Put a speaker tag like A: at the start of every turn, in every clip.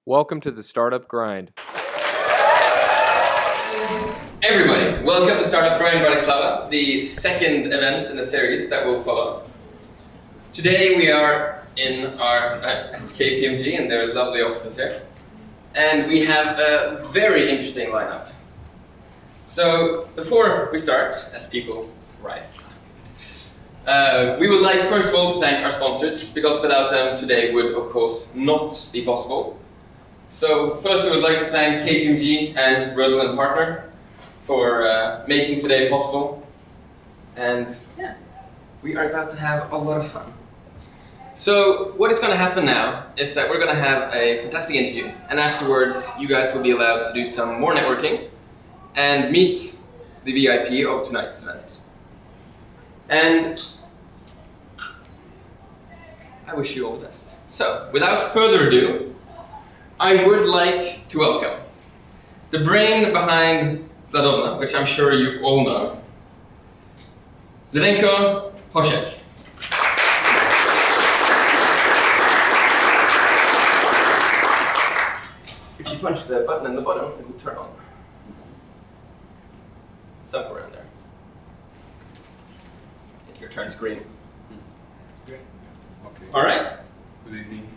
A: Welcome to the Startup Grind.
B: Everybody, welcome to Startup Grind Bratislava, the second event in the series that will follow. Today we are in our at KPMG in their lovely offices here, and we have a very interesting lineup. So before we start, as people write, we would like first of all to thank our sponsors, because without them today would of course not be possible. So first we would like to thank KPMG and Roland Partner for making today possible. And yeah, we are about to have a lot of fun. So what is going to happen now is that we're going to have a fantastic interview, and afterwards you guys will be allowed to do some more networking and meet the VIP of tonight's event. And I wish you all the best. So without further ado, I would like to welcome the brain behind ZlavaDna, which I'm sure you all know, Zdenko Hoschek. If you punch the button in the bottom, it will turn on. Somewhere in there. I think your turn's green.
C: Okay.
B: All right.
C: Good evening.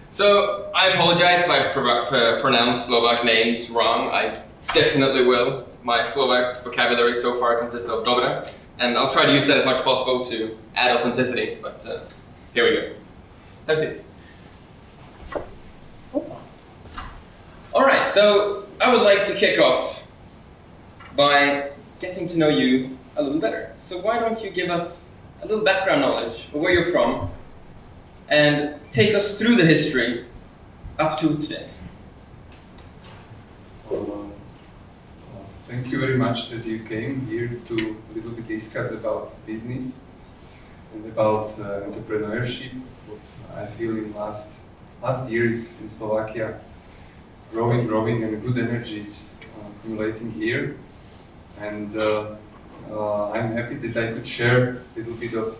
B: So I apologize if I pronounce Slovak names wrong. I definitely will. My Slovak vocabulary so far consists of dobra, and I'll try to use that as much as possible to add authenticity, but here we go. Have a seat. Alright, so I would like to kick off by getting to know you a little better. So why don't you give us a little background knowledge of where you're from, and take us through the history up to today.
C: Thank you very much that you came here to a little bit discuss about business and about entrepreneurship. What I feel in last years in Slovakia, growing and good energy is accumulating here. And I'm happy that I could share a little bit of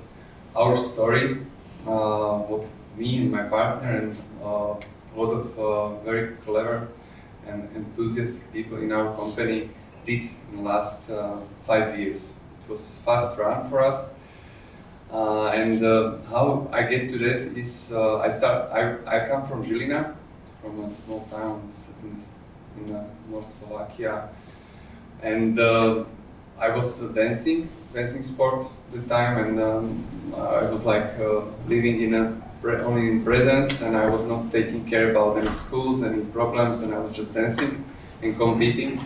C: our story. What me and my partner and a lot of very clever and enthusiastic people in our company did in the last 5 years. It was fast run for us, and how I get to that is I come from Žilina, from a small town in North Slovakia, and I was dancing sport at the time, and I was like living only in presence, and I was not taking care about any schools, any problems, and I was just dancing and competing.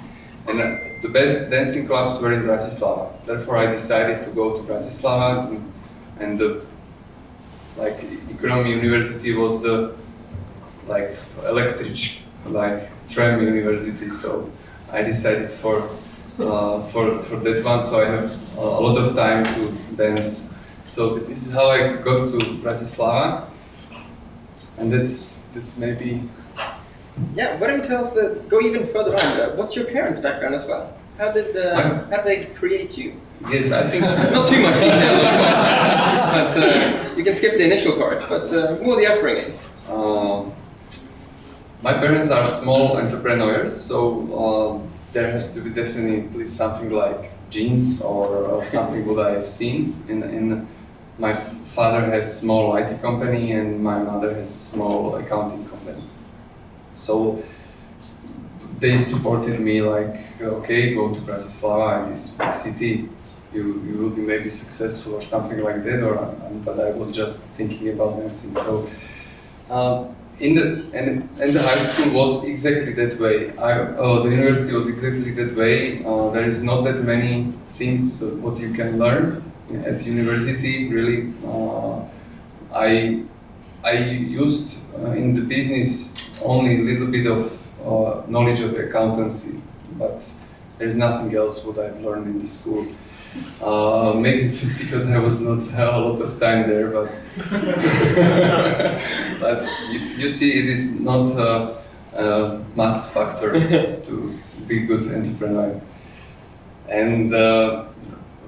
C: And the best dancing clubs were in Bratislava. Therefore, I decided to go to Bratislava, and the economy university was the electric tram university. So I decided for that one, so I have a lot of time to dance. So this is how I got to Bratislava, and that's maybe.
B: Yeah, why don't you tell us go even further on? What's your parents' background as well? How did they create you?
C: Yes, I think
B: not too much detail, of course, but you can skip the initial part. But more the upbringing.
C: My parents are small entrepreneurs, so there has to be definitely something like genes or something what I have seen. In my father has small IT company and my mother has small accounting company. So they supported me okay, go to Bratislava, this big city, you will be maybe successful or something like that. But I was just thinking about dancing. So. And the high school was exactly that way. The university was exactly that way. There is not that many things what you can learn at university. Really, I used in the business only a little bit of knowledge of accountancy, but there's nothing else what I've learned in the school. Maybe because I was not a lot of time there, but you see, it is not a must factor to be a good entrepreneur. And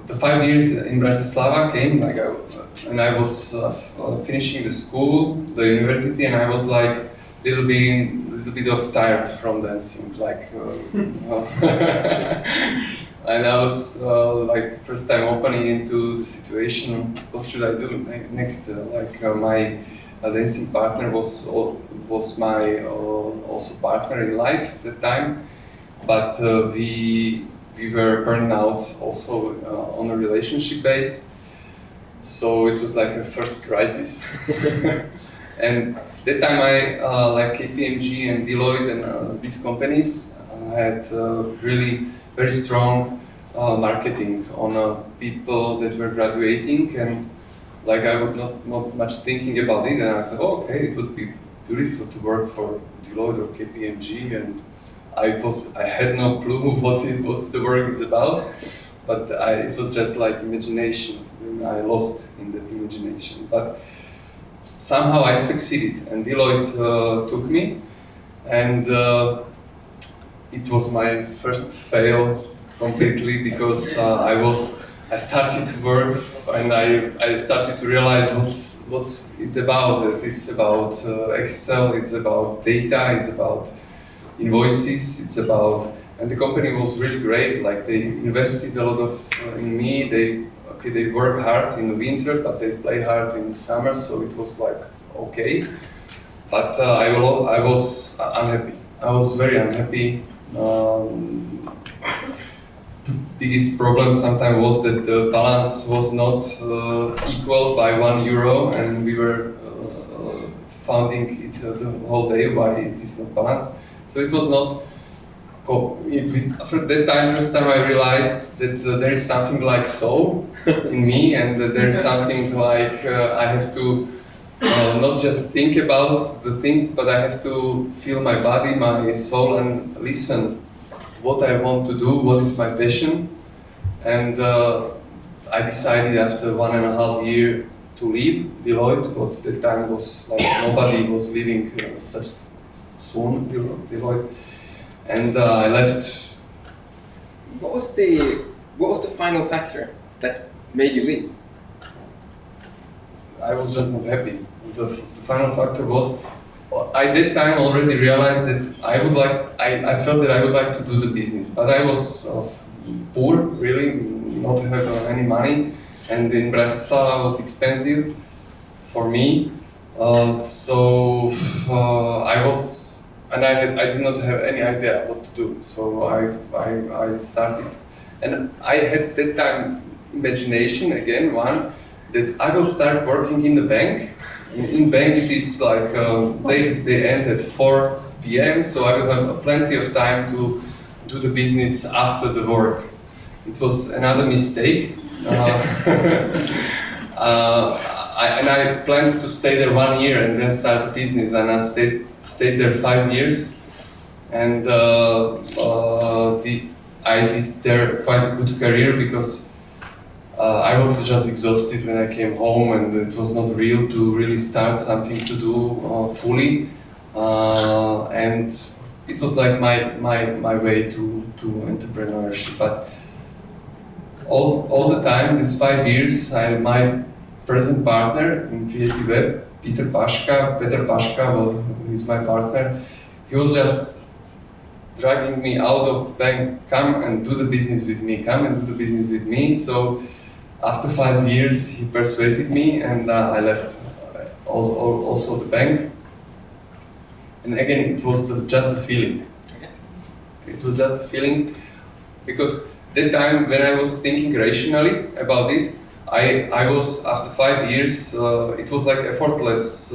C: the 5 years in Bratislava came and I was finishing the school, the university, and I was like little bit of tired from dancing, and I was like first time opening into the situation. What should I do next? My dancing partner was my also partner in life at the time, but we were burned out also on a relationship base. So it was like a first crisis. And that time I, like KPMG and Deloitte and these companies had really very strong marketing on people that were graduating, and like I was not much thinking about it, and I said, oh, okay, it would be beautiful to work for Deloitte or KPMG, and I had no clue what the work is about, but it was just like imagination, and I lost in that imagination. But somehow I succeeded, and Deloitte took me, and it was my first fail completely, because I started to work and I started to realize what's it about. It's about Excel, it's about data, it's about invoices, and the company was really great. Like they invested a lot of in me. They work hard in the winter, but they play hard in the summer, so it was like okay. But I was unhappy. I was very unhappy. The biggest problem sometimes was that the balance was not equal by €1, and we were finding it the whole day why it is not balanced. So it was not. After that time, first time I realized that there is something like soul in me, and that there is something like I have to not just think about the things, but I have to feel my body, my soul, and listen what I want to do, what is my passion. And I decided after 1.5 years to leave Deloitte. What at that time was like nobody was leaving such soon Deloitte. And I left.
B: What was the final factor that made you leave?
C: I was just not happy. The final factor was, I that time already realized that I felt that I would like to do the business, but I was poor, really, not have any money, and in Bratislava was expensive for me. I did not have any idea what to do. So I started, and I had that time imagination again, that I will start working in the bank. In bank it is like they end at 4 p.m. so I will have plenty of time to do the business after the work. It was another mistake. I planned to stay there 1 year and then start the business, and I stayed there 5 years, and I did there quite a good career, because I was just exhausted when I came home, and it was not real to really start something to do fully, and it was like my way to entrepreneurship. But all the time, these 5 years, my present partner in Creative Web, Peter Paška, who is my partner, he was just dragging me out of the bank, come and do the business with me, So after 5 years, he persuaded me, and I left also the bank. And again, it was just a feeling. It was just a feeling, because that time when I was thinking rationally about it, I was, after 5 years, it was like effortless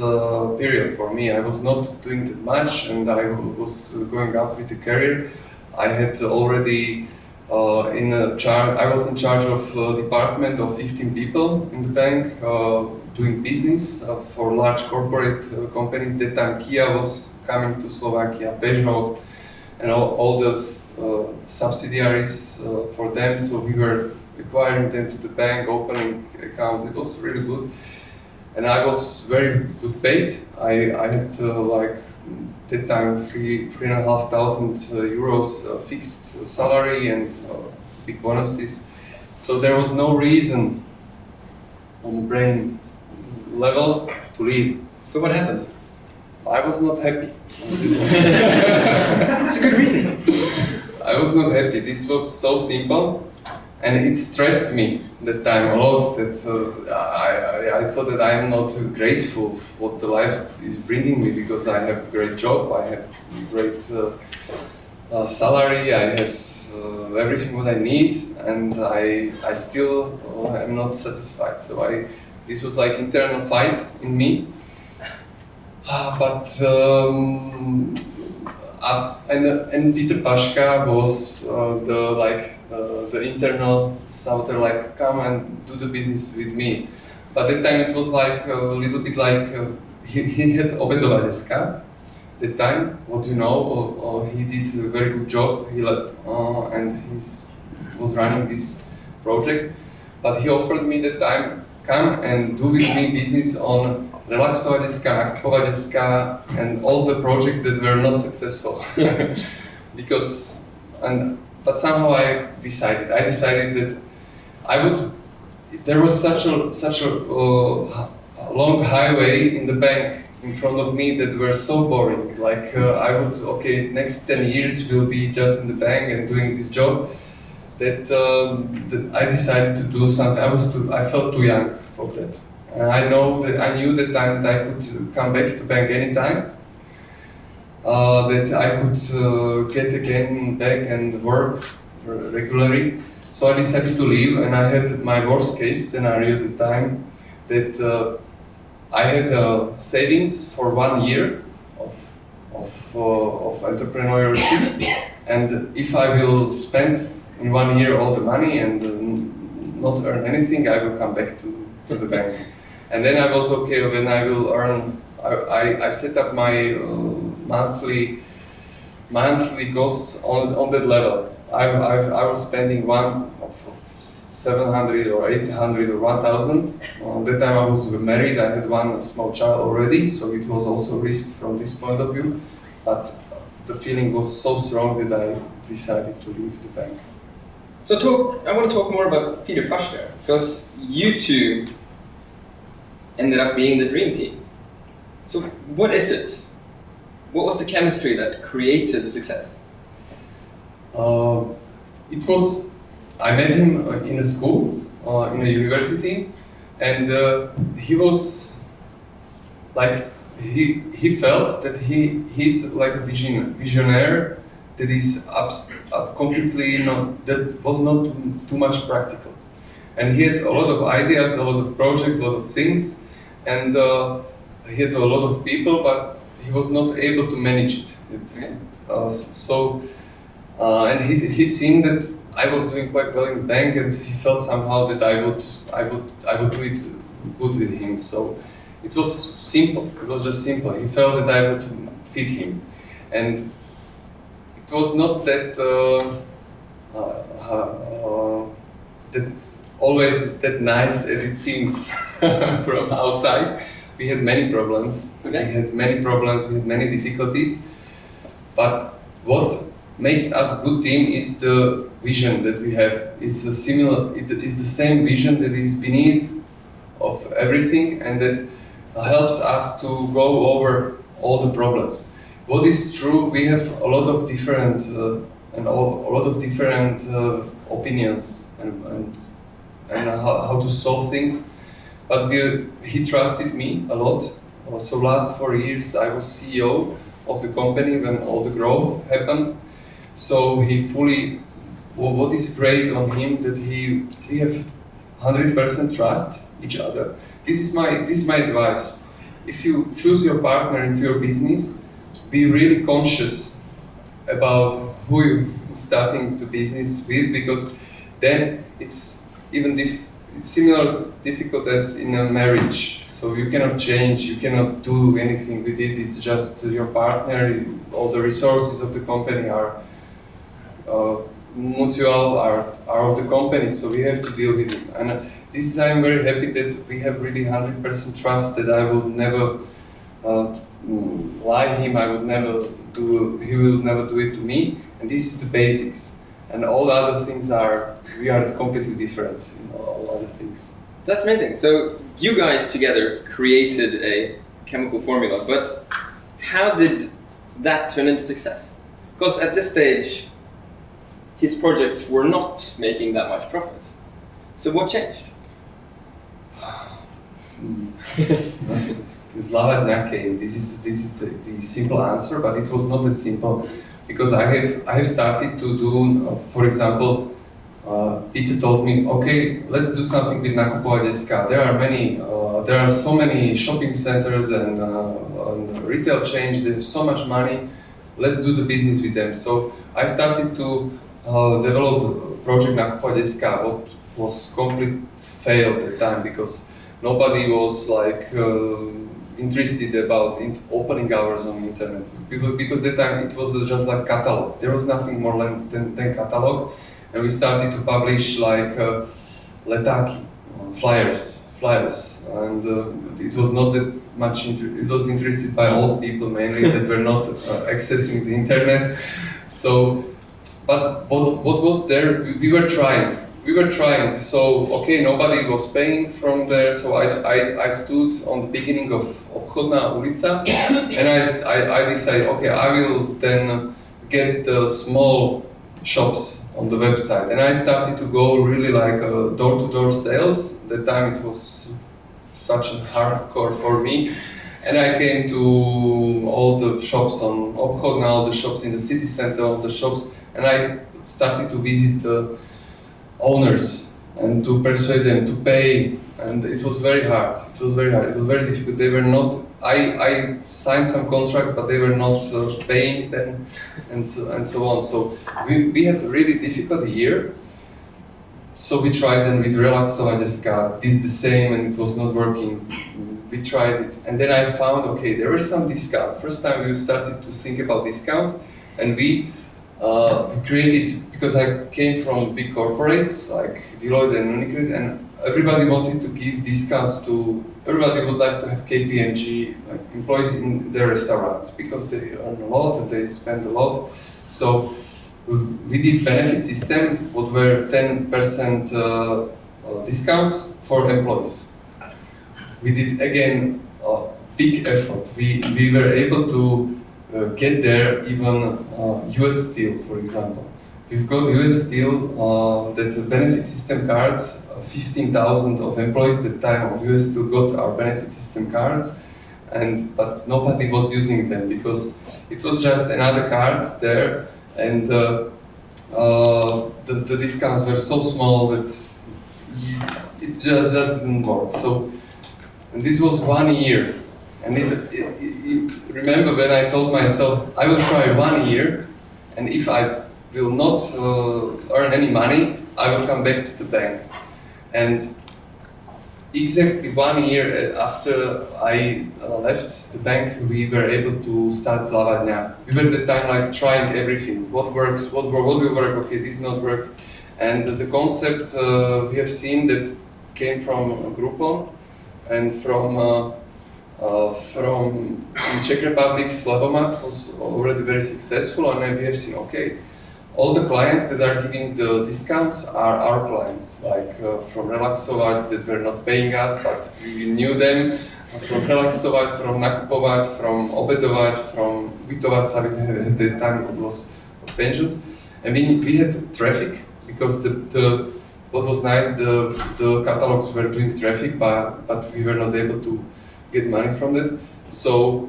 C: period for me. I was not doing that much, and I was going up with the career. I had already I was in charge of a department of 15 people in the bank, doing business for large corporate companies. That time Kia was coming to Slovakia, Peugeot, and all those subsidiaries for them. So we were acquiring them to the bank, opening accounts. It was really good, and I was very good paid. I had that time 3,500 euros fixed salary and big bonuses. So there was no reason on brain level to leave.
B: So what happened?
C: I was not happy.
B: That's a good reason.
C: I was not happy. This was so simple, and it stressed me that time a lot. That I thought that I am not grateful for what the life is bringing me, because I have a great job, I have great salary, I have everything what I need, and I still am not satisfied. So this was like internal fight in me. And Peter Paška was the internal sauter, like, come and do the business with me. But that time it was like a little bit like he had ZlavaDna.sk. That time, what you know, he did a very good job. He and he was running this project. But he offered me that time, come and do with me business on ZlavaDna.sk, ZlavaDna.sk, and all the projects that were not successful. But somehow I decided that I would. There was such a long highway in the bank in front of me that were so boring. Like I would, next 10 years will be just in the bank and doing this job. That I decided to do something. I felt too young for that. And I knew that time that I could come back to bank anytime. That I could get again back and work regularly. So I decided to leave, and I had my worst case scenario at the time that I had savings for 1 year of entrepreneurship, and if I will spend in 1 year all the money and not earn anything, I will come back to the bank. And then I was okay when I will earn. I set up my monthly costs on that level. I was spending one of 700 or 800 or 1,000. That time I was married. I had one small child already, so it was also a risk from this point of view. But the feeling was so strong that I decided to leave the bank.
B: So I want to talk more about Peter Paška, because you two ended up being the dream team. So what is it? What was the chemistry that created the success?
C: I met him in a school, in a university, and he was like, he felt that he's like a visionary that is completely that was not too much practical. And he had a lot of ideas, a lot of projects, a lot of things, and he had a lot of people, but he was not able to manage it. And he's seen that I was doing quite well in the bank, and he felt somehow that I would do it good with him. So it was simple. It was just simple. He felt that I would fit him, and it was not that that always that nice as it seems from outside. We had many problems.
B: Okay.
C: We had many difficulties. But what makes us good team is the vision that we have. It's the same vision that is beneath of everything, and that helps us to go over all the problems. What is true, we have a lot of different opinions and how to solve things. But he trusted me a lot. So last 4 years I was CEO of the company when all the growth happened. So what is great on him that we have 100% trust each other. This is my advice. If you choose your partner into your business, be really conscious about who you're starting the business with, because then it's similar difficult as in a marriage. So you cannot change, you cannot do anything with it. It's just your partner. All the resources of the company are mutual, are of the company. So we have to deal with it. And I'm very happy that we have really 100% trust that I will never lie him. He will never do it to me. And this is the basics. and all the other things we are completely different in all other things.
B: That's amazing. So you guys together created a chemical formula, but how did that turn into success? Because at this stage, his projects were not making that much profit. So what changed?
C: ZlavaDna came. This is the simple answer, but it was not that simple, because I have started to do, for example, Peter told me, okay, let's do something with Nakupovať.sk. There are so many shopping centers and retail chains. They have so much money. Let's do the business with them. So I started to develop project Nakupovať.sk, what was complete fail at the time, because nobody was interested about opening hours on the internet. Because at the time it was just like catalog. There was nothing more than catalog. And we started to publish letaki, flyers, and it was not that much. It was interested by old people mainly that were not accessing the internet. So, but what was there? We were trying. So okay, nobody was paying from there. So I stood on the beginning of Obchodná ulica, and I decided, okay, I will then get the small shops on the website, and I started to go really door-to-door sales. At the time it was such a hardcore for me, and I came to all the shops on Obchodná, all the shops in the city center, all the shops, and I started to visit the owners and to persuade them to pay, and it was very hard. It was very difficult. They were not. I signed some contracts, but they were not paying them, and so on. So we had a really difficult year. So we tried then with ZlavaDna.sk, this the same, and it was not working. We tried it, and then I found, okay, there were some discounts. First time we started to think about discounts, and we created, because I came from big corporates like Deloitte and Unicredit, and everybody wanted to give discounts to, everybody would like to have KPMG employees in their restaurants, because they earn a lot and they spend a lot. So we did benefit system, what were 10% discounts for employees. We did again a big effort. We were able to get there even US Steel, for example. We've got US Steel that the benefit system cards, 15,000 of employees at the time of US Steel got our benefit system cards, but nobody was using them because it was just another card there, and the discounts were so small that it just didn't work. So, and this was 1 year. And remember when I told myself, I will try 1 year, and if I will not earn any money, I will come back to the bank. And exactly 1 year after I left the bank, we were able to start ZlavaDna. We were at the time trying everything. What works, what will work, okay, this not work. And the concept we have seen that came from Groupon and from Czech Republic, Slavomat was already very successful, and we have seen, okay, all the clients that are giving the discounts are our clients, from Relaxovat that were not paying us, but we knew them, from Relaxovat, from Nakupovať, from Obedovať, from Ubytovať sa at the time it was pensions, and we had traffic, because what was nice, the catalogs were doing traffic, but we were not able to get money from that. So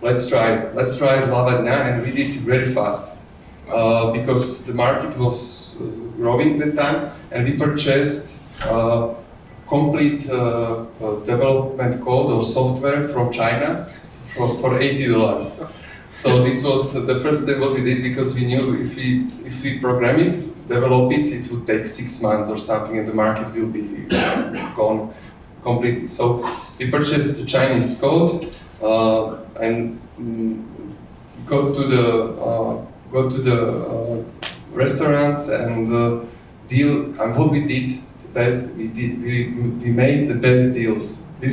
C: let's try ZlavaDna, and we did it very fast because the market was growing at the time, and we purchased complete development code or software from China for $80. So this was the first step what we did, because we knew if we program it, develop it, it would take 6 months or something, and the market will be gone completely. So we purchased the Chinese code and go to the restaurants and deal. And what we did the best, we made the best deals. We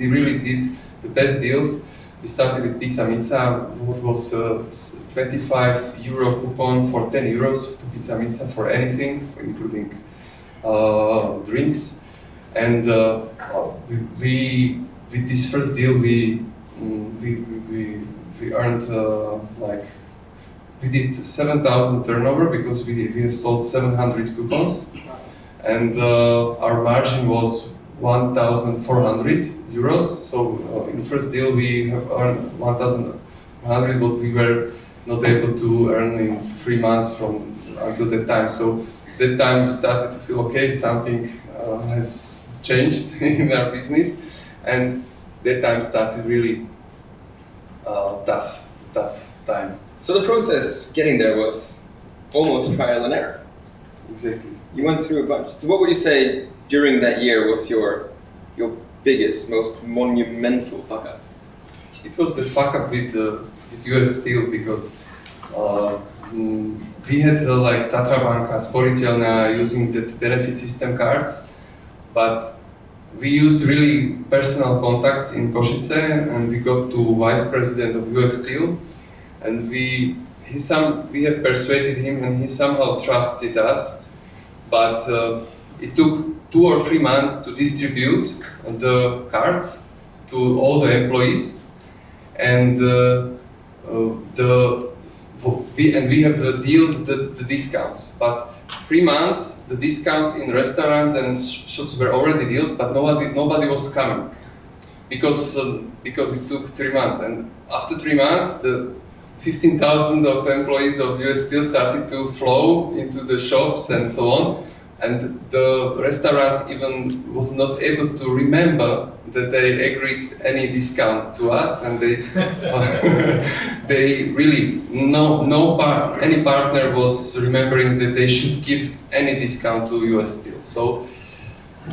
C: really did the best deals. we started with Pizza Mizza, what was 25 euro coupon for 10 euros to Pizza Mizza for anything, including drinks. And we with this first deal we earned we did 7,000 turnover because we have sold 700 coupons, and our margin was 1,400 euros. So in the first deal we have earned 1,400, but we were not able to earn in 3 months from until that time. So that time we started to feel okay, something has changed in our business, and that time started really tough time.
B: So the process getting there was almost trial and error.
C: Exactly.
B: You went through a bunch. So what would you say during that year was your biggest, most monumental fuck up?
C: It was the fuck up with US Steel, because we had like Tatra Banka, Sporiteľňa using that benefit system cards, but we used really personal contacts in Košice, and we got to vice president of US Steel, and we have persuaded him, and he somehow trusted us, but it took 2 or 3 months to distribute the cards to all the employees, and we have dealt the discounts, but 3 months the discounts in restaurants and shops were already dealt, but nobody was coming because it took 3 months, and after 3 months the 15,000 of employees of US Steel started to flow into the shops and so on, and the restaurants even was not able to remember that they agreed any discount to us, and they they really any partner was remembering that they should give any discount to US Steel. So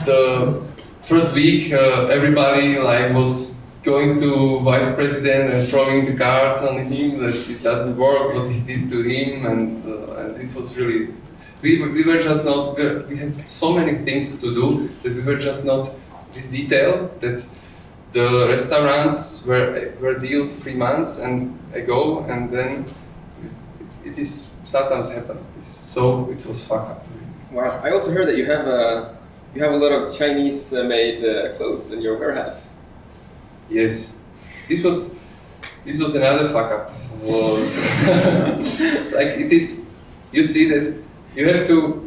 C: the first week everybody was going to vice president and throwing the cards on him that it doesn't work what he did to him, and it was really, we were just not, we had so many things to do that we were just not this detail that the restaurants were dealt 3 months ago, and then it is sometimes happens this. So it was fuck up.
B: Wow! I also heard that you have a lot of Chinese made clothes in your warehouse.
C: Yes, this was another fuck up. Like it is, you see that you have to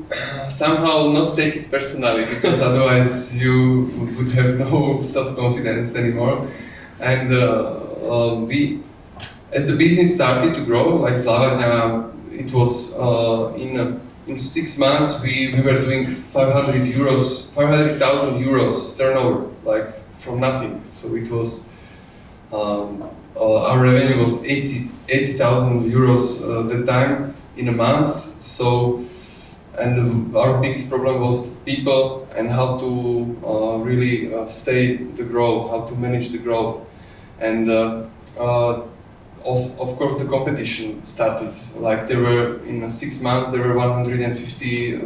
C: somehow not take it personally, because otherwise you would have no self-confidence anymore. And we, as the business started to grow, like ZlavaDna, it was in 6 months we were doing 500,000 euros turnover, like from nothing. So it was our revenue was 80,000 euros that time in a month. So, and our biggest problem was people and how to really stay the growth, how to manage the growth, and also, of course, the competition started. Like there were in 6 months there were 150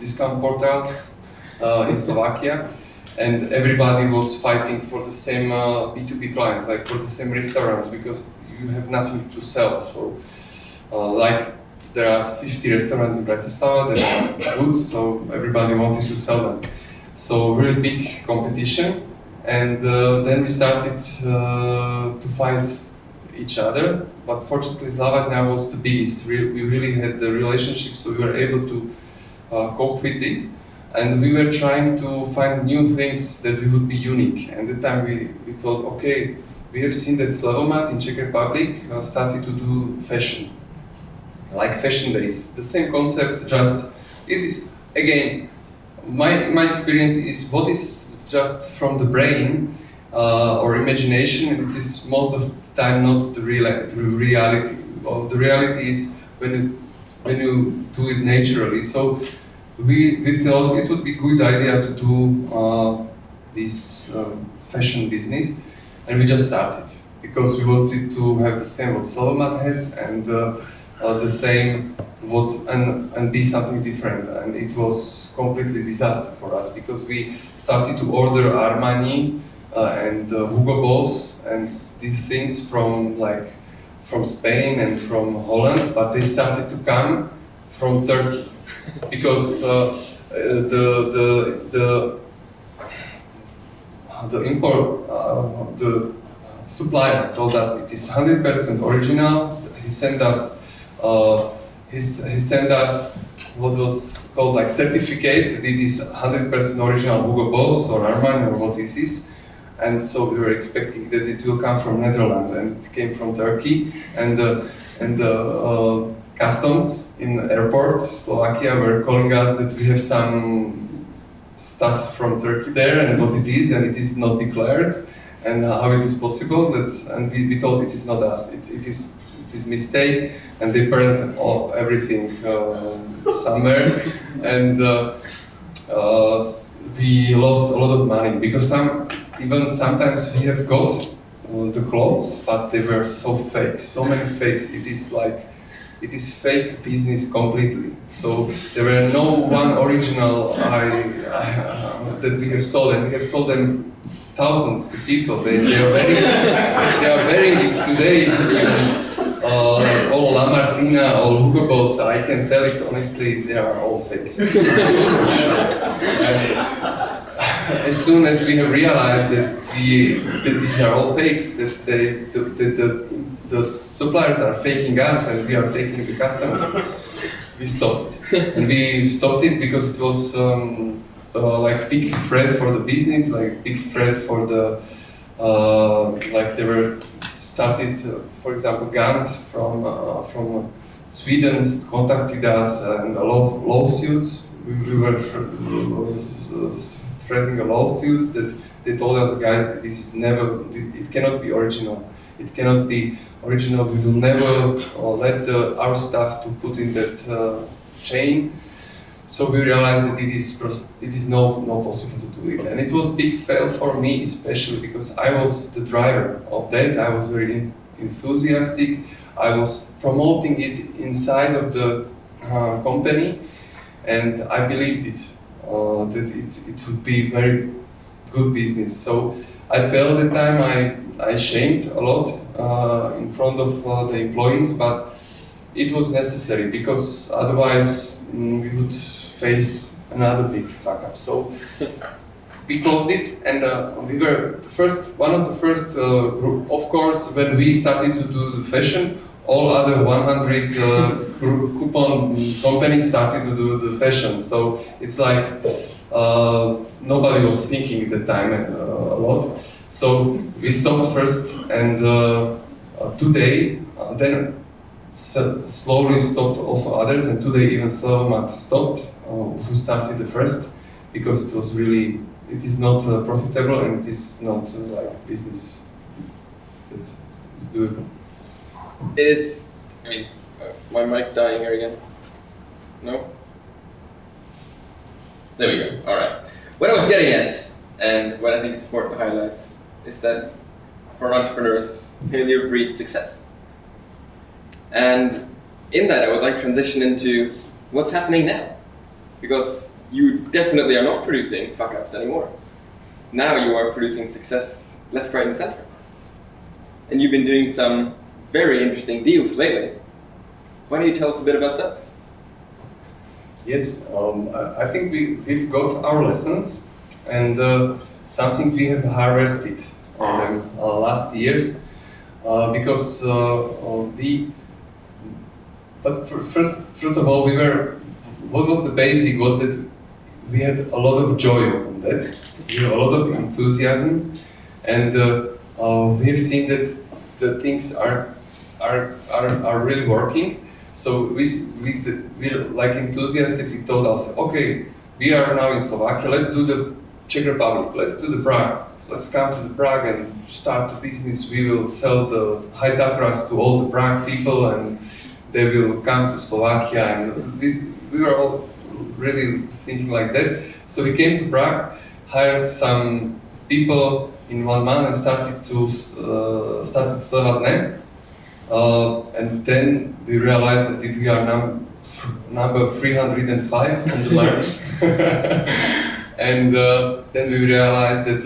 C: discount portals in Slovakia, and everybody was fighting for the same B2B clients, like for the same restaurants, because you have nothing to sell. So, like there are 50 restaurants in Bratislava that are good, so everybody wanted to sell them. So really big competition, and then we started to find each other. But fortunately, ZlavaDna was the biggest. We really had the relationship, so we were able to cope with it. And we were trying to find new things that we would be unique. And at the time we thought, okay, we have seen that Slevomat in Czech Republic started to do fashion, like fashion days. The same concept, just it is again. My experience is what is just from the brain or imagination. It is most of the time not the reality. Well, the reality is when you do it naturally. So we thought it would be a good idea to do this fashion business, and we just started because we wanted to have the same what ZlavaDna has, and the same and be something different. And it was completely disaster for us because we started to order Armani and Hugo Boss and these things from Spain and from Holland, but they started to come from Turkey because the supplier told us it is 100% original. He sent us what was called like certificate that it is 100% original Hugo Boss or Armani or what this is. And so we were expecting that it will come from Netherlands, and it came from Turkey. And the customs in airport Slovakia were calling us that we have some stuff from Turkey there and what it is, and it is not declared, and how it is possible that. And we told it is not us. It is mistake, and they burned everything somewhere, and we lost a lot of money because sometimes we have got the clothes, but they were so fake, so many fakes. It is fake business completely. So there were no one original that we have sold, and we have sold them thousands to people. They are wearing it today. All La Martina, all Hugo Boss, I can tell it honestly, they are all fakes. As soon as we have realized that these are all fakes, that the suppliers are faking us and we are faking the customers, we stopped it. And we stopped it because it was like big threat for the business, like big threat for the like they were started, for example, Gant from Sweden contacted us and a lot of lawsuits. We were threatening a lawsuits that they told us, guys, that this is never, it cannot be original. It cannot be original. We will never let our staff to put in that chain. So we realized that it is not possible to do it, and it was a big fail for me, especially because I was the driver of that. I was very enthusiastic. I was promoting it inside of the company, and I believed it that it would be very good business. So I failed at the time. I shamed a lot in front of the employees, but it was necessary because otherwise we would face another big fuck up. So we closed it, and we were one of the first group. Of course, when we started to do the fashion, all other 100 coupon companies started to do the fashion. So it's like nobody was thinking at the time a lot. So we stopped first, and today, then slowly stopped also others, and today even ZlavaDna stopped, who started the first, because it was really, it is not profitable and it is not like business that is doable.
B: It is, I mean, my mic dying here again. No? There we go, alright. What I was getting at, and what I think is important to highlight, is that for entrepreneurs, failure breeds success. And in that, I would like to transition into what's happening now. Because you definitely are not producing fuck-ups anymore. Now you are producing success left, right, and center. And you've been doing some very interesting deals lately. Why don't you tell us a bit about those?
C: Yes, I think we've got our lessons, and something we have harvested on them last years, because first of all, what was the basic was that we had a lot of joy on that, we had a lot of enthusiasm, and we have seen that the things are really working. So we like enthusiastically told us, okay, we are now in Slovakia, let's do the Czech Republic, let's do the Prague, let's come to the Prague and start the business. We will sell the High Tatras to all the Prague people, and they will come to Slovakia. And we were all really thinking like that. So we came to Prague, hired some people in 1 month, and started ZlavaDna. And then we realized that we are number 305 on the list. And then we realized that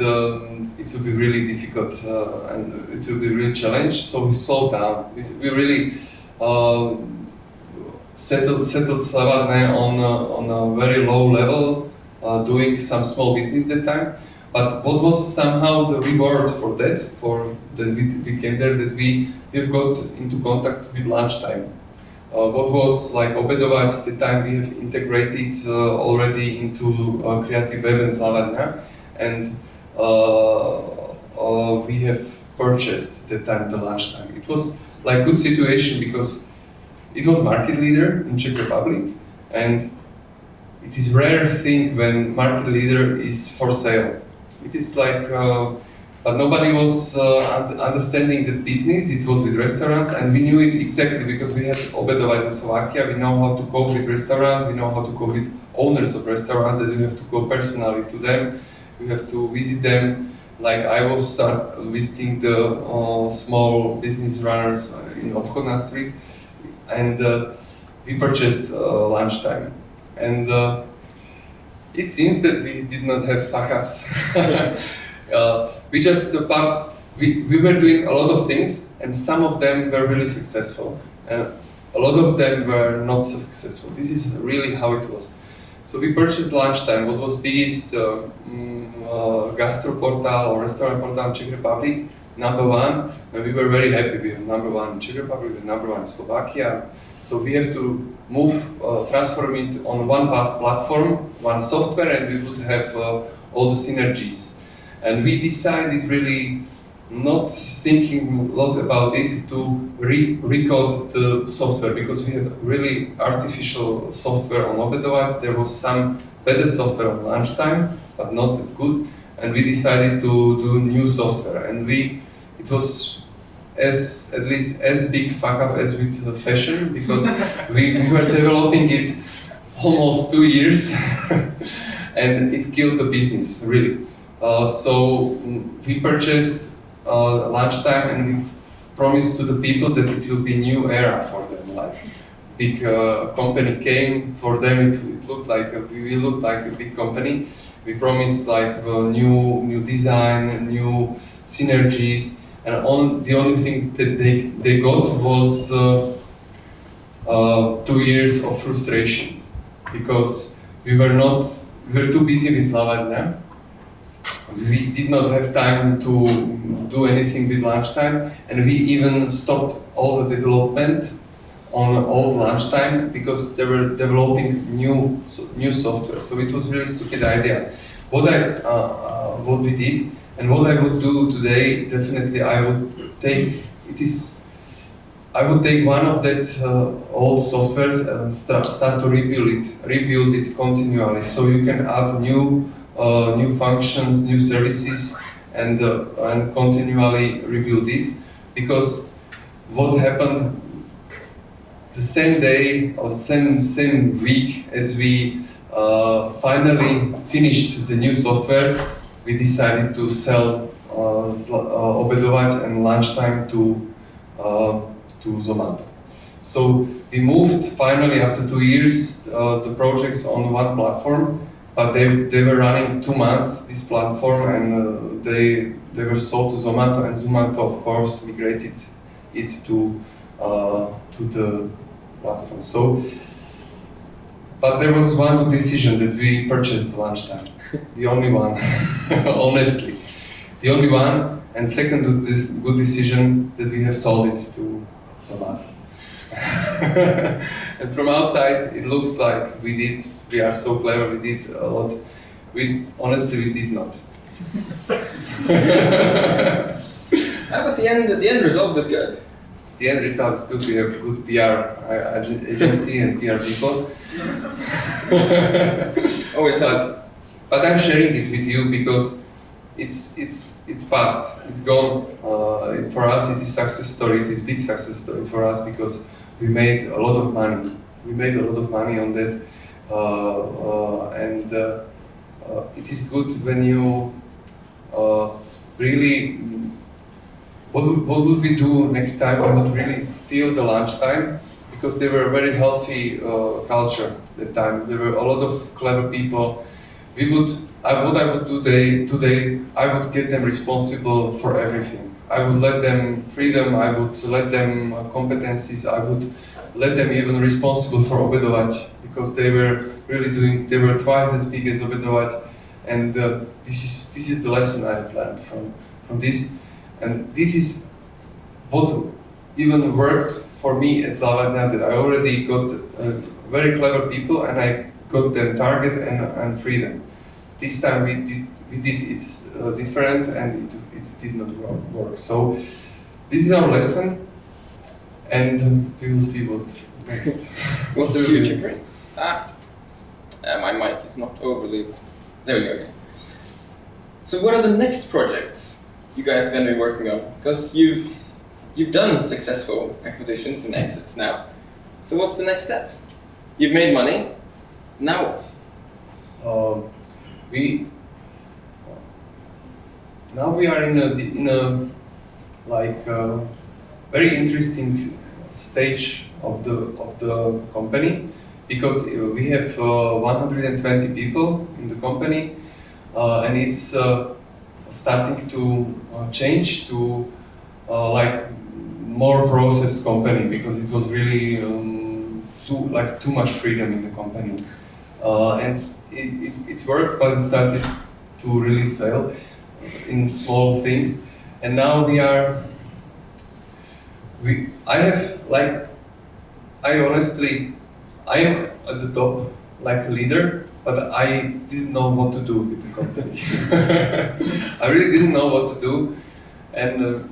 C: it will be really difficult and it will be a real challenge. So we slowed down. We really settled ZlavaDna on a very low level, doing some small business that time. But what was somehow the reward for that we came there, that we've got into contact with lunchtime. What was like obedovat at the time, we have integrated already into Creative Web and ZlavaDna, and we have purchased at the time the lunchtime. It was like good situation because it was market leader in Czech Republic, and it is rare thing when market leader is for sale. It is like, but nobody was understanding the business. It was with restaurants, and we knew it exactly because we had obedovat in Slovakia. We know how to cope with restaurants. We know how to cope with owners of restaurants. That you have to go personally to them. You have to visit them. Like I will start visiting the small business runners in Obchodná Street, and we purchased lunchtime. And it seems that we did not have fuck-ups. We just we were doing a lot of things, and some of them were really successful, and a lot of them were not so successful. This is really how it was. So we purchased lunchtime, what was biggest gastro portal or restaurant portal in Czech Republic, #1, and we were very happy. We were #1 in Czech Republic, we were #1 in Slovakia. So we have to move, transform it on one platform, one software, and we would have all the synergies. And we decided really not thinking a lot about it to recode the software, because we had really artificial software on obedovat. There was some better software on lunchtime, but not that good. And we decided to do new software, and it was at least as big fuck up as with fashion, because we were developing it almost 2 years and it killed the business really. So we purchased lunchtime, and we promised to the people that it will be new era for them. Like big company came for them. It looked like we looked like a big company. We promised like new design, new synergies. And the only thing that they got was 2 years of frustration, because we were too busy with ZlavaDna. We did not have time to do anything with lunchtime, and we even stopped all the development on old lunchtime because they were developing new software. So it was really stupid idea. What we did. And what I would do today, definitely I would take one of that old softwares and start to rebuild it continually. So you can add new functions, new services, and continually rebuild it. Because what happened the same day or same week as we finally finished the new software, we decided to sell obedovat and lunchtime to Zomato. So we moved finally after 2 years the projects on one platform, but they were running 2 months this platform, and they were sold to Zomato, and Zomato of course migrated it to the platform. So, but there was one decision that we purchased lunchtime. The only one, honestly, the only one. And second, this good decision that we have sold it to Zomato. And from outside, it looks like we are so clever, we did a lot. Honestly, we did not.
B: But the end result was good.
C: The end result is good. We have good PR agency and PR people.
B: Always helps.
C: But I'm sharing it with you because it's past. It's gone. For us, it is success story. It is big success story for us because we made a lot of money. We made a lot of money on that, and it is good when you really. What would we do next time? We would really feel the lunchtime, because they were a very healthy culture at that time. There were a lot of clever people. We would what I would do today, I would get them responsible for everything. I would let them freedom, I would let them competencies, I would let them even responsible for obedovať, because they were twice as big as obedovať, and this is the lesson I have learned from this, and this is what even worked for me at ZlavaDna, that I already got very clever people and I got them target and freedom. This time we did it different and it did not work. So this is our lesson, and we will see what next.
B: What the future brings. My mic is not overly. There we go again. So what are the next projects you guys are going to be working on? Because you've done successful acquisitions and exits now. So what's the next step? You've made money. Now what?
C: Now we are in a like very interesting stage of the company, because we have 120 people in the company, and it's starting to change to like more processed company, because it was really too much freedom in the company, and it worked, but it started to really fail in small things, and now I am at the top like a leader, but I didn't know what to do with the company. I really didn't know what to do, and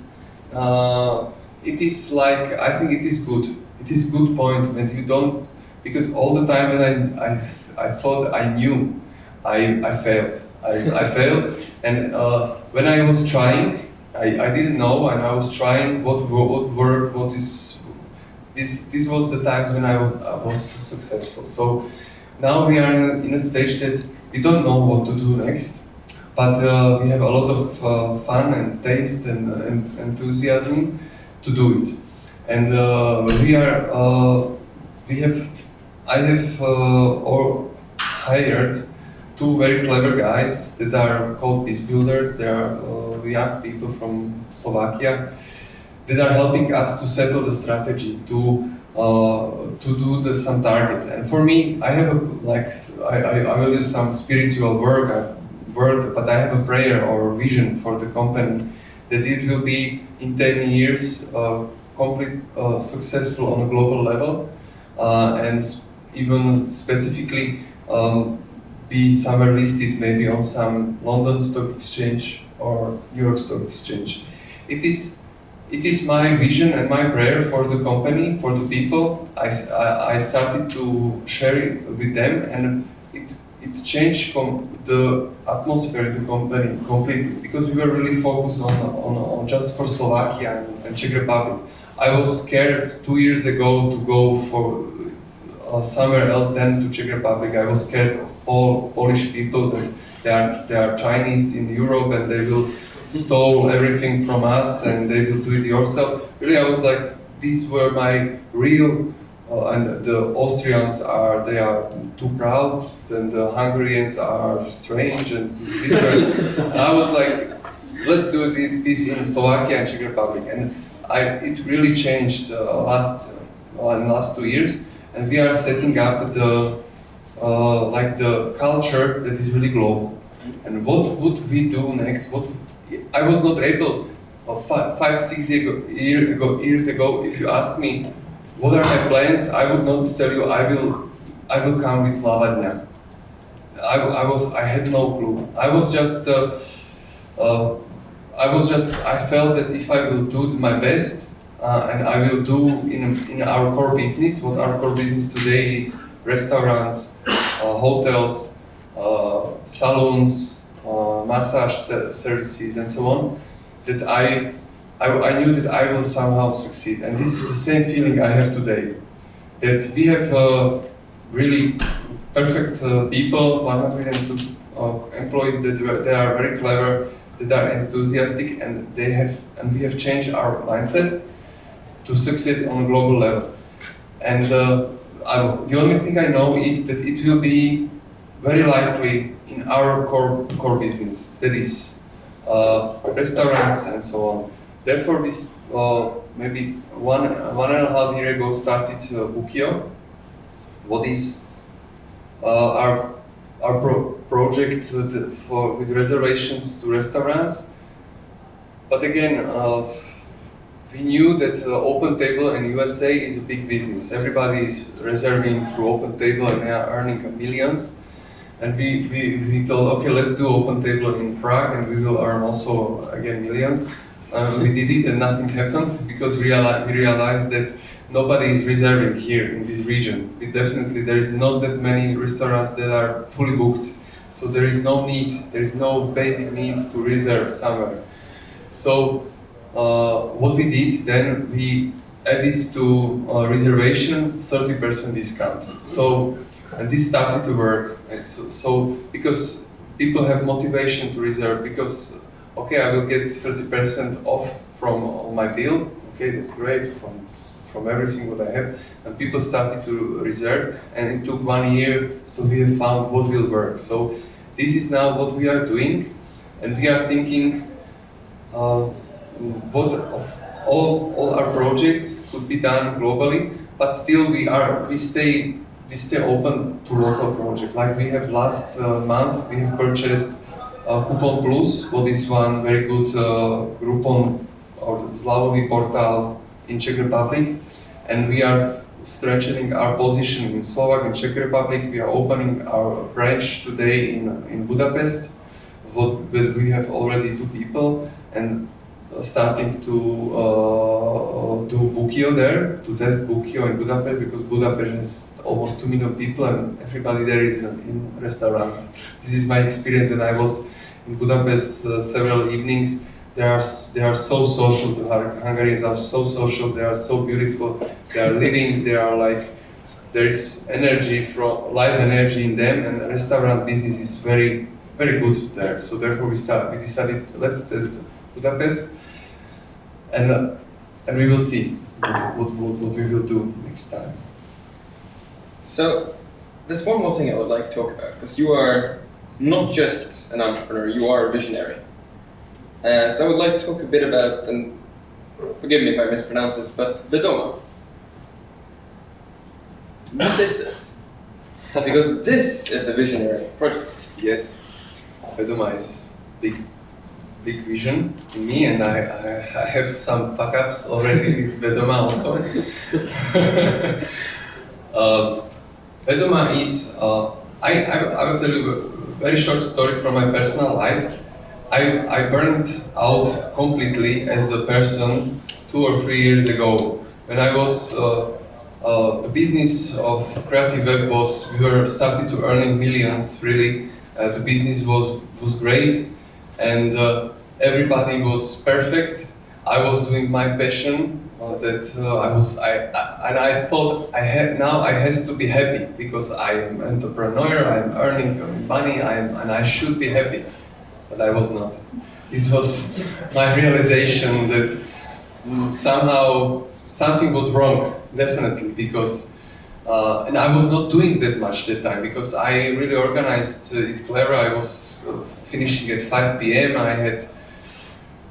C: it is like, I think it is good. It is good point when you don't, because all the time when I thought I knew, I failed. I failed, and when I was trying, I didn't know, and I was trying what worked, what is. This was the times when I was successful. So now we are in a stage that we don't know what to do next, but we have a lot of fun and taste and enthusiasm to do it. And I have hired two very clever guys that are called peace builders. They are young people from Slovakia that are helping us to settle the strategy, to do some target. And for me, I have I will use some spiritual word, but I have a prayer or vision for the company that it will be in 10 years complete successful on a global level, and even specifically be somewhere listed, maybe on some London Stock Exchange or New York Stock Exchange. It is my vision and my prayer for the company, for the people. I started to share it with them, and it changed the atmosphere in the company completely, because we were really focused on just for Slovakia and Czech Republic. I was scared 2 years ago to go for somewhere else than to Czech Republic. I was scared of Polish people, that they are Chinese in Europe and they will stole everything from us and they will do it yourself. Really, I was like, these were my real, and the Austrians are too proud, and the Hungarians are strange, and and I was like, let's do this in Slovakia and Czech Republic, and it really changed in the last 2 years, and we are setting up the culture that is really global. And what would we do next? I was not able, 5-6 years ago, if you ask me what are my plans, I would not tell you I will come with ZlavaDna. I had no clue. I felt that if I will do my best, and I will do in our core business, what our core business today is restaurants, hotels, salons, massage services and so on, that I knew that I will somehow succeed. And this is the same feeling I have today, that we have really perfect people, 102 employees that they are very clever, that are enthusiastic, and we have changed our mindset to succeed on a global level. And the only thing I know is that it will be very likely in our core business, that is restaurants and so on. Therefore, this maybe one and a half year ago started Bookio. What is our project with reservations to restaurants. But again, we knew that OpenTable in USA is a big business. Everybody is reserving through OpenTable and they are earning millions. And we thought, okay, let's do OpenTable in Prague and we will earn also again millions. We did it and nothing happened because we realized that nobody is reserving here in this region. There is not that many restaurants that are fully booked. So there is no basic need to reserve somewhere. So what we did then, we added to reservation 30% discount. So, and this started to work. And so because people have motivation to reserve because, okay, I will get 30% off from my bill. Okay, that's great from everything what I have. And people started to reserve and it took 1 year. So we have found what will work. So this is now what we are doing. And we are thinking what of all our projects could be done globally, but still we stay open to local projects. Like we have last month, we have purchased Coupon Plus, what is one very good Groupon or ZlavaDna portal in Czech Republic, and we are strengthening our position in Slovak and Czech Republic. We are opening our branch today in Budapest, where we have already 2 people, and starting to do Bookio there, to test Bookio in Budapest, because Budapest has almost 2 million people and everybody there is in restaurant. This is my experience when I was in Budapest several evenings. They are so social, the Hungarians are so social, they are so beautiful, they are living, they are like, there is energy, life energy in them, and the restaurant business is very, very good there. So therefore we decided, let's test Budapest, and we will see what we will do next time.
B: So there's one more thing I would like to talk about, because you are not just an entrepreneur, you are a visionary. So I would like to talk a bit about, and forgive me if I mispronounce this, but Vedoma. What is this? Because this is a visionary project.
C: Yes, Vedoma is big vision in me, and I have some fuck-ups already with Vedoma also. Vedoma is, I will tell you a very short story from my personal life. I burned out completely as a person 2 or 3 years ago. When I was, the business of Creative Web we were started to earning millions, really. The business was great, and everybody was perfect. I was doing my passion, I thought I has to be happy because I am an entrepreneur, I am earning money, and I should be happy. But I was not. This was my realization that somehow something was wrong, definitely, because and I was not doing that much that time because I really organized it clever. I was finishing at 5 p.m.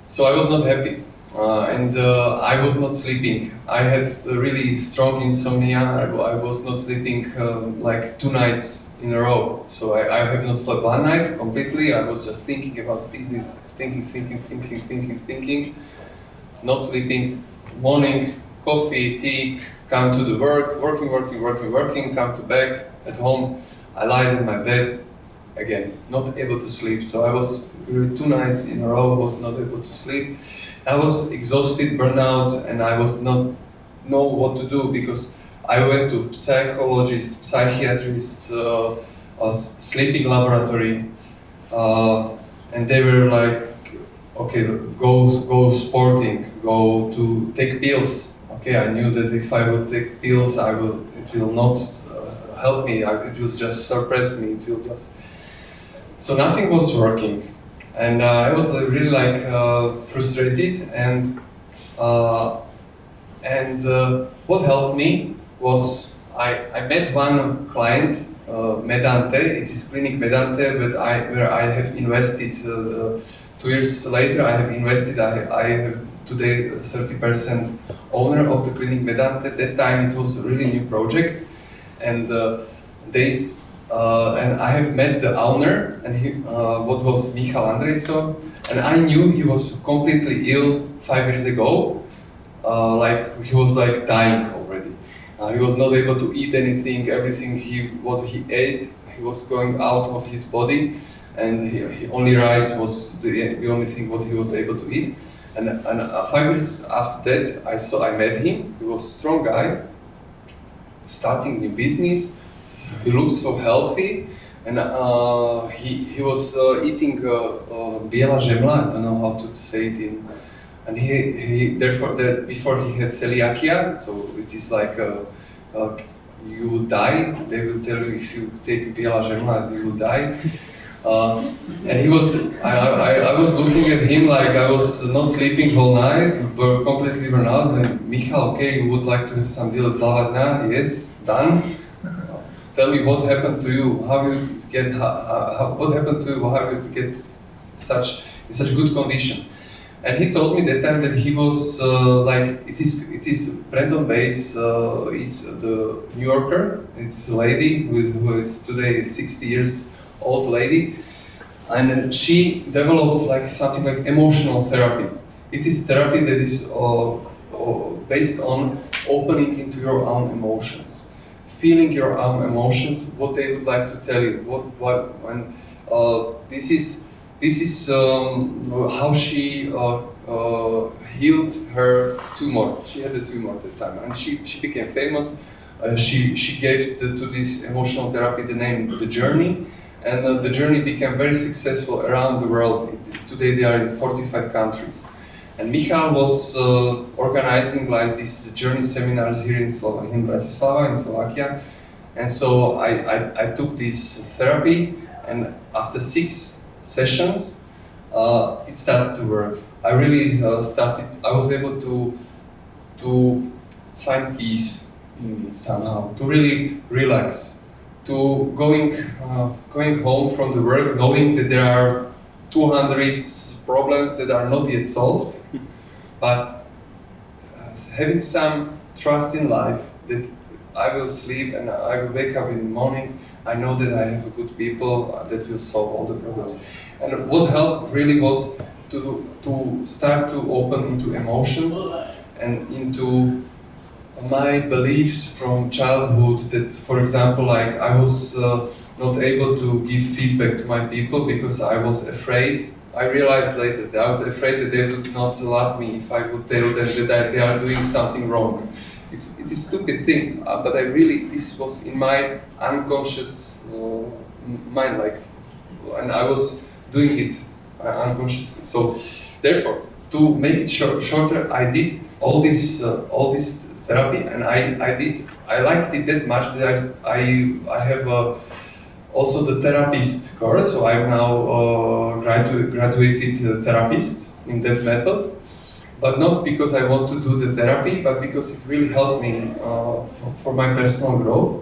C: So I was not happy, and I was not sleeping. I had really strong insomnia. I was not sleeping like 2 nights in a row. So I have not slept 1 night completely. I was just thinking about business, thinking, not sleeping. Morning, coffee, tea, come to the working, come to back at home. I lied in my bed, again, not able to sleep. So I was 2 nights in a row, was not able to sleep. I was exhausted, burnout, and I was not know what to do because I went to psychologists, psychiatrists, a sleeping laboratory, and they were like, okay, go sporting, go to take pills. Okay, I knew that if I will take pills, it will not help me. It will just suppress me. It will just. So nothing was working, and I was really like frustrated. And what helped me was I met one client Medante. It is Clinic Medante, but where I have invested 2 years later. I have invested. I have today 30% owner of the Clinic Medante. At that time, it was a really new project, and and I have met the owner, and what was Michal Andrejco, and I knew he was completely ill 5 years ago. Like he was like dying already. He was not able to eat anything. Everything what he ate, he was going out of his body, and he only rice was the only thing what he was able to eat. And 5 years after that, I met him. He was a strong guy, starting new business. He looked so healthy, and he was eating biela žemla. I don't know how to say it in. And he therefore before he had celiakia, so it is like you die. They will tell you if you take biela žemla, you will die. And he was. I was looking at him like I was not sleeping whole night, but completely burnt out. And Michal, okay, you would like to have some deal at ZlavaDna? Yes, done. Tell me what happened to you. How you get? What happened to you? How you get in such good condition? And he told me that time that he was like it is Brandon Bass is the New Yorker. It's a lady who is today 60 years old lady, and she developed like something like emotional therapy. It is therapy that is based on opening into your own emotions, feeling your own emotions, what they would like to tell you, and this is how she healed her tumor. She had a tumor at the time, and she became famous. She gave to this emotional therapy the name The Journey, and the journey became very successful around the world. Today they are in 45 countries. And Michal was organizing like these journey seminars here in Bratislava, in Slovakia. And so I took this therapy, and after 6 sessions, it started to work. I really I was able to find peace in me somehow, to really relax, to going home from the work knowing that there are 200 problems that are not yet solved, but having some trust in life that I will sleep and I will wake up in the morning. I know that I have good people that will solve all the problems. And what helped really was to start to open into emotions and into my beliefs from childhood. That, for example, like I was not able to give feedback to my people because I was afraid. I realized later that I was afraid that they would not love me if I would tell them that they are doing something wrong. It is stupid things, but this was in my unconscious mind, like, and I was doing it unconsciously. So, therefore, to make it shorter, I did all this therapy, and I liked it that much that I have also the therapist course. So I'm now graduated therapist in that method. But not because I want to do the therapy, but because it really helped me for my personal growth.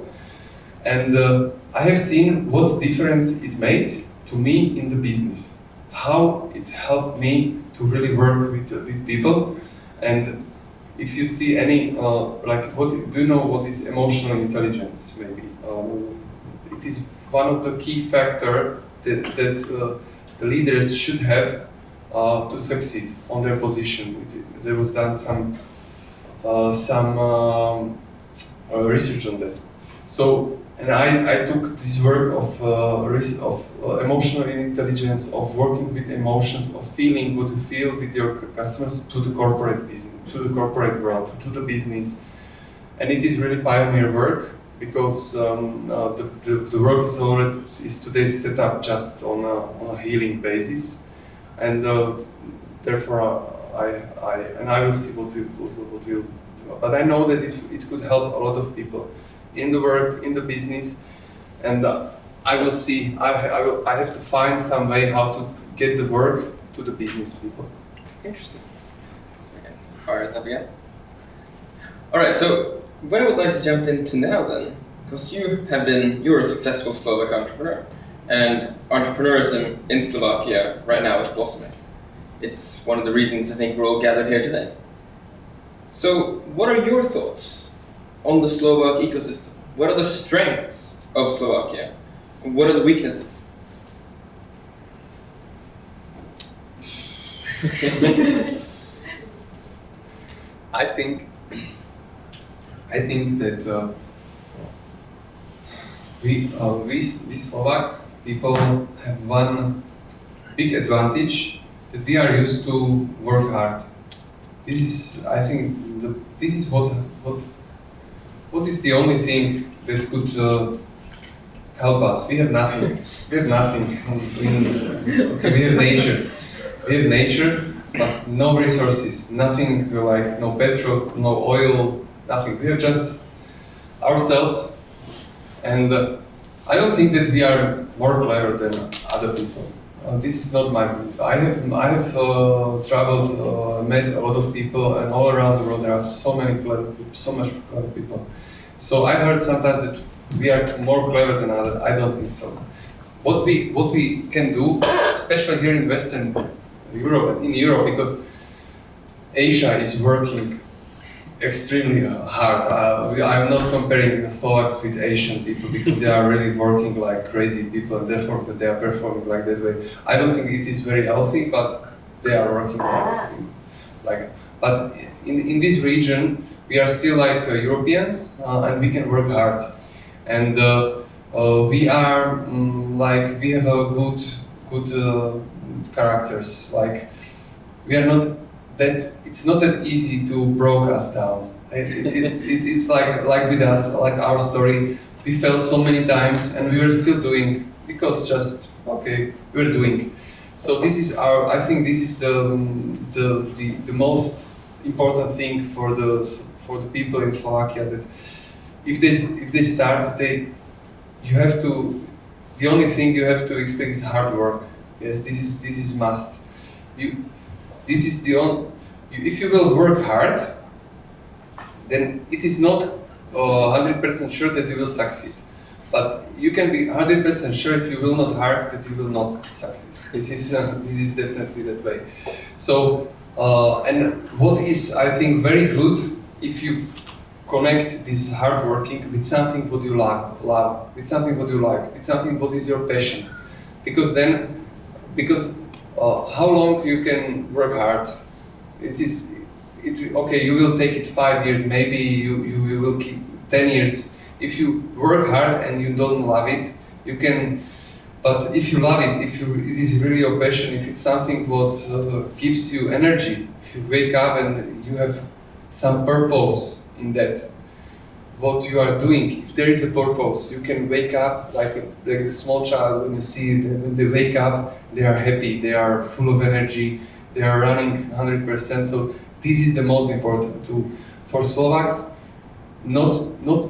C: And I have seen what difference it made to me in the business, how it helped me to really work with people. And if you see any, do you know what is emotional intelligence, maybe? It is one of the key factors that the leaders should have to succeed on their position. There was done some research on that. So, and I took this work of emotional intelligence, of working with emotions, of feeling what you feel with your customers to the corporate business, to the corporate world, to the business, and it is really pioneer work because the work is today set up just on a healing basis. And therefore, I will see what we'll do. But I know that it could help a lot of people in the work, in the business, and I will see. I have to find some way how to get the work to the business people.
B: Interesting. Okay, fire it up again. All right. So what I would like to jump into now then because you're a successful Slovak entrepreneur, and entrepreneurism in Slovakia right now is blossoming. It's one of the reasons I think we're all gathered here today. So, what are your thoughts on the Slovak ecosystem? What are the strengths of Slovakia? And what are the weaknesses?
C: I think that we Slovak people have one big advantage, that we are used to work hard. This is, I think, this is what is the only thing that could help us. We have nothing. We have nothing. Okay, we have nature. We have nature, but no resources. Nothing like no petrol, no oil, nothing. We have just ourselves, and I don't think that we are more clever than other people. This is not my belief. I have traveled, met a lot of people, and all around the world there are so many clever people, so much clever people. So I heard sometimes that we are more clever than others. I don't think so. What we can do, especially here in Western Europe, because Asia is working extremely hard. I'm not comparing the Slovaks with Asian people, because they are really working like crazy people, and therefore they are performing like that way. I don't think it is very healthy, but they are working like. But in this region, we are still like Europeans, and we can work hard, and we are like we have a good characters. Like we are not that. It's not that easy to break us down. It's like with us, like our story. We failed so many times, and we were still doing, because just okay, we're doing. So this is our. I think this is the most important thing for the people in Slovakia, that if they start, you have to. The only thing you have to expect is hard work. Yes, this is must. This is the only. If you will work hard, then it is not 100% sure that you will succeed. But you can be 100% sure, if you will not hard, that you will not succeed. This is definitely that way. So and what is, I think, very good, if you connect this hard working with something what you love, with something what you like, with something what is your passion, because how long you can work hard. Okay, you will take it 5 years, maybe you will keep 10 years. If you work hard and you don't love it, you can, but if you love it, it is really your passion, if it's something what gives you energy, if you wake up and you have some purpose in that, what you are doing, if there is a purpose, you can wake up like a small child. When you see it, when they wake up, they are happy, they are full of energy, they are running 100%. So this is the most important for Slovaks, not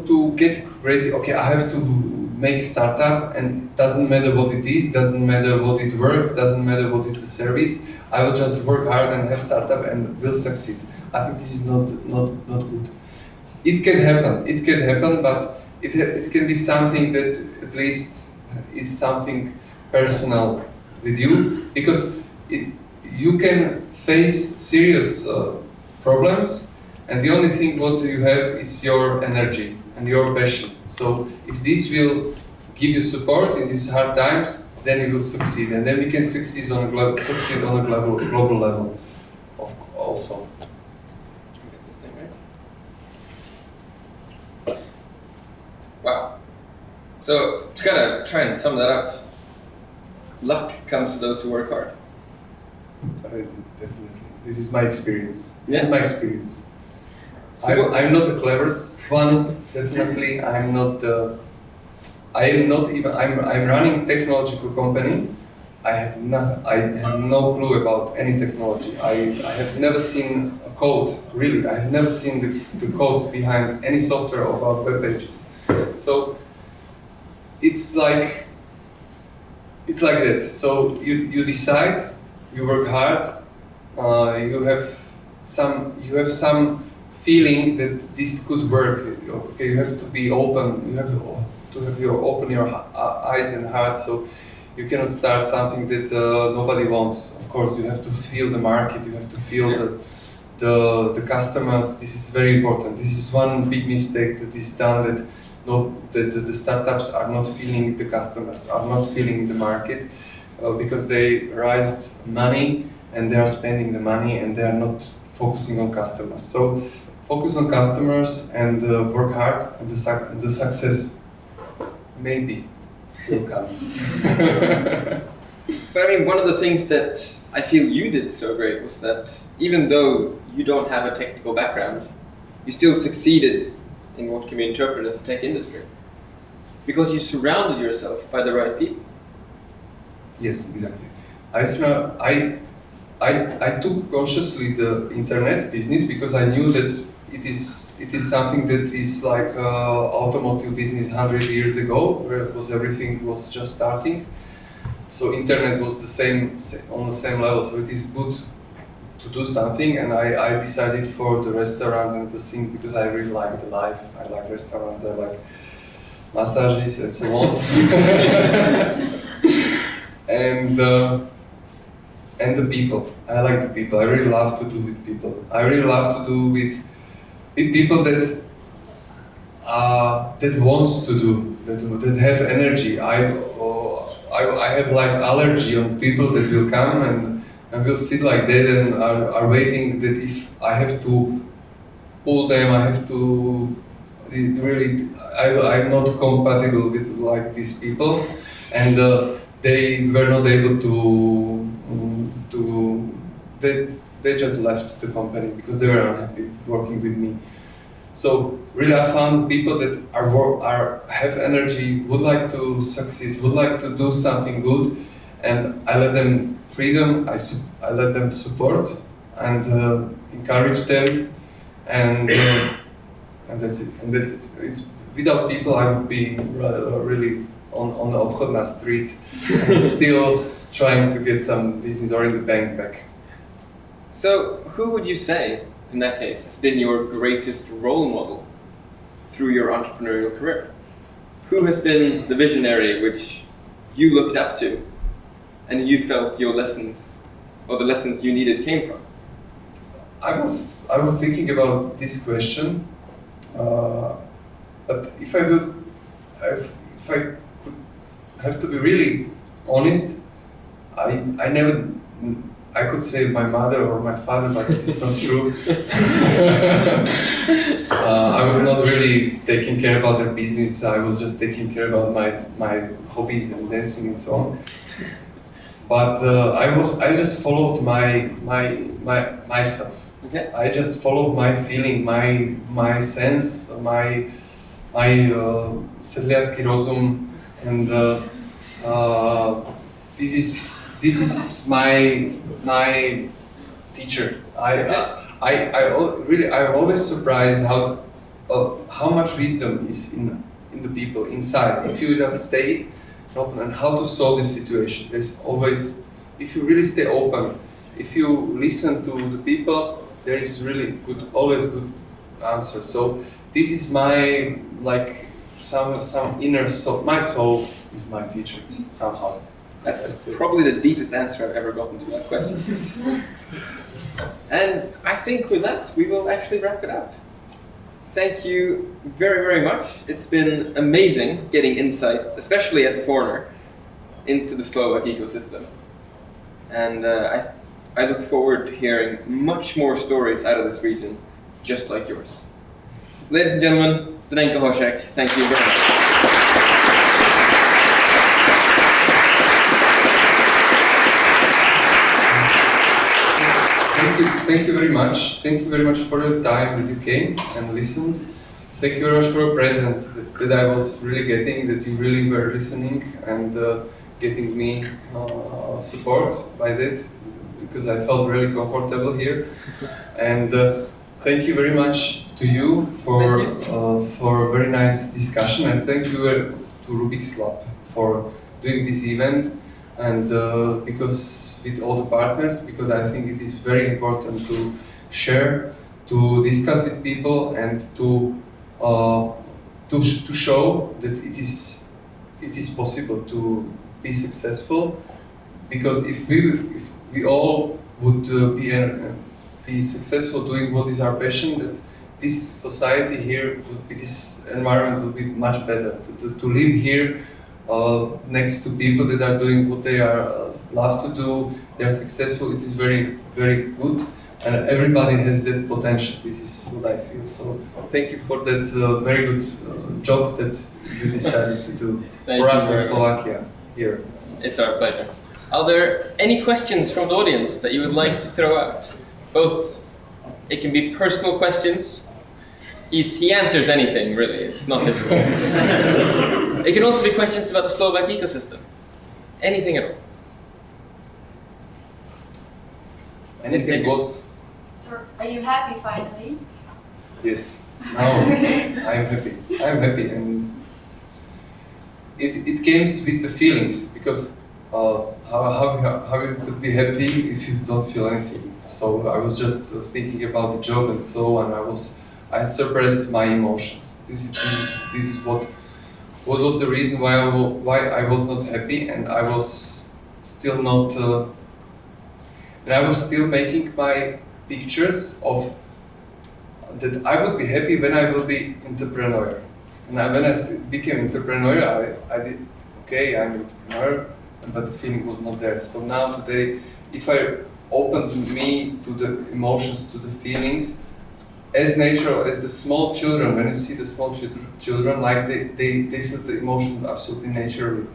C: to get crazy. Okay, I have to make startup, and doesn't matter what it is, doesn't matter what it works, doesn't matter what is the service. I will just work hard and have startup and will succeed. I think this is not good. It can happen, but it can be something that at least is something personal with you, because you can face serious problems, and the only thing what you have is your energy and your passion. So if this will give you support in these hard times, then you will succeed, and then we can succeed on a global level also.
B: Wow. So to kind of try and sum that up, luck comes to those who work hard.
C: Definitely. This is my experience.
B: Yeah.
C: This is my experience.
B: So
C: I'm not the cleverest one, definitely. I'm running a technological company. I have no clue about any technology. I have never seen a code, really. I have never seen the code behind any software about web pages. So it's like that. So you decide, you work hard, you have some feeling that this could work. Okay, you have to be open. You have to have open your eyes and heart. So you cannot start something that nobody wants. Of course, you have to feel the market. You have to feel the customers. This is very important. This is one big mistake that is done, that the startups are not feeling the customers, are not feeling the market, because they raised money and they are spending the money and they are not focusing on customers. So focus on customers and work hard, and the success maybe will come.
B: But I mean, one of the things that I feel you did so great was that even though you don't have a technical background, you still succeeded in what can be interpreted as the tech industry, because you surrounded yourself by the right people.
C: Yes, exactly. I took consciously the internet business because I knew that it is something that is like automotive business 100 years ago, where everything was just starting. So internet was on the same level. So it is good to do something, and I decided for the restaurants and the thing because I really like the life. I like restaurants. I like massages and so on. And the people. I like the people. I really love to do with people. I really love to do with people that wants to do, that have energy. I have like allergy on people that will come and will sit like that and are waiting that if I have to pull them, I have to really. I'm not compatible with like these people, and they were not able to they just left the company because they were unhappy working with me. So really I found people that have energy, would like to succeed, would like to do something good, and I let them freedom, I let them support and encourage them, and that's it. And that's it. It's without people I would be really on the Obchodna street and still trying to get some business or in the bank back.
B: So who would you say, in that case, has been your greatest role model through your entrepreneurial career? Who has been the visionary which you looked up to and you felt your lessons, or the lessons you needed, came from?
C: I was thinking about this question, but if I could have to be really honest, I could say my mother or my father, but it is not true. I was not really taking care about their business. I was just taking care about my hobbies and dancing and so on. But I just followed myself.
B: Okay.
C: I just followed my feeling, my sense, my sedliacký rozum, and this is my teacher. I'm always surprised how much wisdom is in the people inside. If you just stay open and how to solve the situation, there's always, if you really stay open, if you listen to the people, there is really always good answer. So this is my some inner soul. My soul is my teacher somehow.
B: That's probably the deepest answer I've ever gotten to that question. And I think with that, we will actually wrap it up. Thank you very, very much. It's been amazing getting insight, especially as a foreigner, into the Slovak ecosystem. And I look forward to hearing much more stories out of this region, just like yours. Ladies and gentlemen, Zdenko Hoschek, thank you very much.
C: Thank you very much. Thank you very much for your time that you came and listened. Thank you very much for your presence that I was really getting, that you really were listening and getting me support by that, because I felt really comfortable here. And thank you very much to you for a very nice discussion, and thank you to Rubik's Lab for doing this event. And because with all the partners, because I think it is very important to share, to discuss with people and to show that it is possible to be successful. Because if we all would be successful doing what is our passion, that this society here, this environment will be much better. To live here next to people that are doing what they are love to do, they are successful. It is very, very good, and everybody has that potential. This is what I feel. So thank you for that very good job that you decided to do for us in Slovakia here.
B: It's our pleasure. Are there any questions from the audience that you would like to throw out? Both, it can be personal questions. He answers anything, really. It's not difficult. It can also be questions about the Slovak ecosystem. Anything at all.
C: Anything goes.
D: So, are you happy finally?
C: Yes. Now I'm happy. I'm happy, and it comes with the feelings, because how you could be happy if you don't feel anything. So I was just thinking about the job and so on. I suppressed my emotions. This is what was the reason why I was not happy, and I was still not. And I was still making my pictures of that I would be happy when I will be entrepreneur. And when I became entrepreneur, I did okay. I'm entrepreneur, but the feeling was not there. So now today, if I opened me to the emotions, to the feelings, as natural as the small children, when you see the small children, like they feel the emotions absolutely naturally.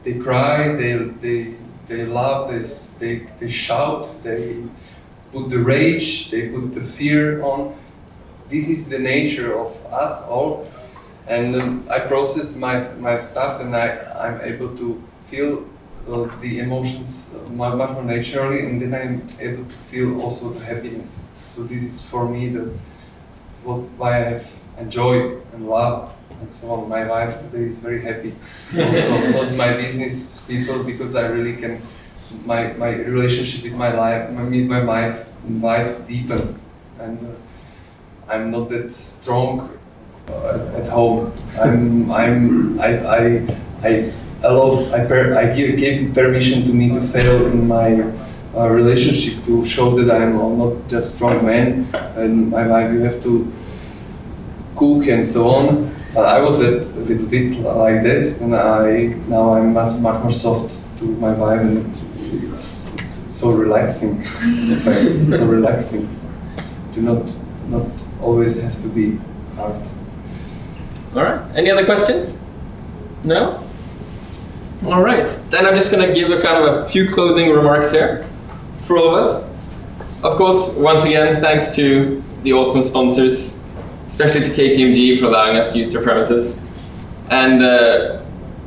C: They cry, they love, they shout, they put the rage, they put the fear on. This is the nature of us all, and I process my stuff, and I'm able to feel the emotions much more naturally, and then I'm able to feel also the happiness. So this is for me why I have enjoy and love and so on. My wife today is very happy. Also not my business people, because I really can my relationship with my wife deepen, and I'm not that strong at home. I gave permission to me to fail in my relationship, to show that I'm not just strong man, and my wife, you have to cook and so on. I was a little bit like that, and now I'm much more soft to my wife, and it's so relaxing. It's so relaxing to not always have to be hard.
B: All right. Any other questions? No? All right. Then I'm just going to give a few closing remarks here for all of us. Of course, once again, thanks to the awesome sponsors, especially to KPMG for allowing us to use their premises. And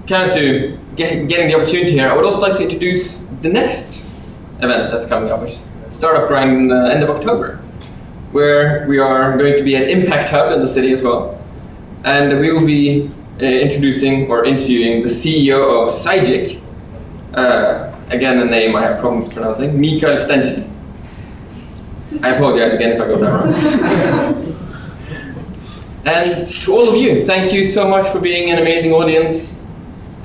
B: to getting the opportunity here, I would also like to introduce the next event that's coming up, which is Startup Grind end of October, where we are going to be at Impact Hub in the city as well. And we will be introducing or interviewing the CEO of Sajik. Again, a name I have problems pronouncing, Mikael Stenchi. I apologize again if I got that wrong. And to all of you, thank you so much for being an amazing audience.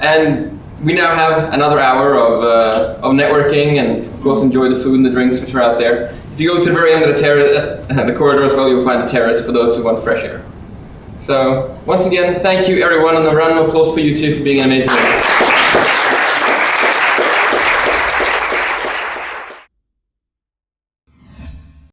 B: And we now have another hour of networking, and of course enjoy the food and the drinks which are out there. If you go to the very end of the corridor as well, you'll find the terrace for those who want fresh air. So once again, thank you everyone, and a round of applause for you too for being an amazing audience.